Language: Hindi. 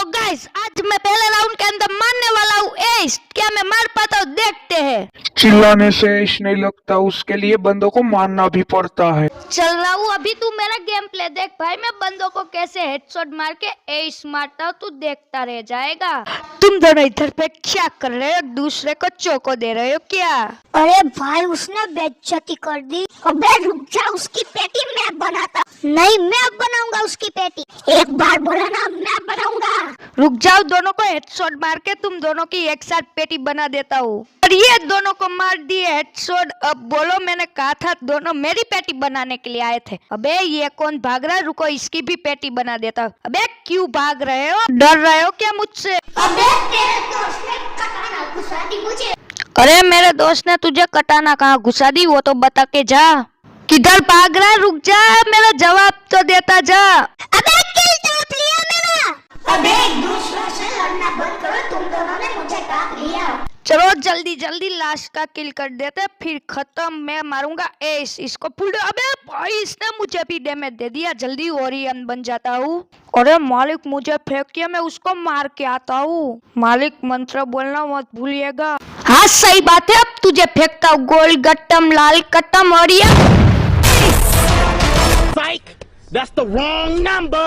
गाइस आज मैं पहले राउंड के अंदर मारने वाला हूँ एस। क्या मैं मार पाता हूँ देखते हैं। चिल्लाने से एश नहीं लगता, उसके लिए बंदों को मारना भी पड़ता है। चल रहा हूँ अभी, तू मेरा गेम प्ले देख भाई। मैं बंदों को कैसे हेडशॉट मार के एस मारता हूँ, तू देखता रह जाएगा। तुम दोनों इधर पे क्या कर रहे हो, दूसरे को चौको दे रहे हो क्या? अरे भाई उसने बेइज्जती कर दी। अबे रुक जा, उसकी पेटी मैं बनाता। नहीं, मैं बनाऊंगा उसकी पेटी। एक बार बोला ना, मैं बनाऊंगा। रुक जाओ, दोनों को हेडशॉट मार के तुम दोनों की एक साथ पेटी बना देता हूँ। और ये दोनों को मार दिए हेडशॉट। अब बोलो, मैंने कहा था दोनों मेरी पेटी बनाने के लिए आए थे। अबे ये कौन भाग रहा है? रुको, इसकी भी पेटी बना देता हूँ। अबे क्यों भाग रहे हो? डर रहे हो क्या मुझसे? अबे तेरे दोस्त ने कटाना घुसा दी मुझे। अरे मेरे दोस्त ने तुझे कटाना कहाँ घुसा दी, वो तो बता के जा। किधर भाग रहा है? रुक जा, मेरा जवाब तो देता जा। अबे किल टॉप लिया मेरा। अबे एक दूसरे से लड़ना बंद करो, तुम दोनों ने मुझे टॉप लिया। चलो जल्दी जल्दी लास्ट का किल कर देते, फिर खत्म। मैं मारूंगा एस, इसको फुल। अबे भाई इसने मुझे भी डैमेज दे दिया। जल्दी ओरियन बन जाता हूँ। अरे मालिक मुझे फेंक के मैं उसको मार के आता हूँ। मालिक मंत्र बोलना मत भूलिएगा। हाँ सही बात है, अब तुझे फेंकता हूँ। गोल गट्टम लाल कट्टम Orion. Psych! That's the wrong number!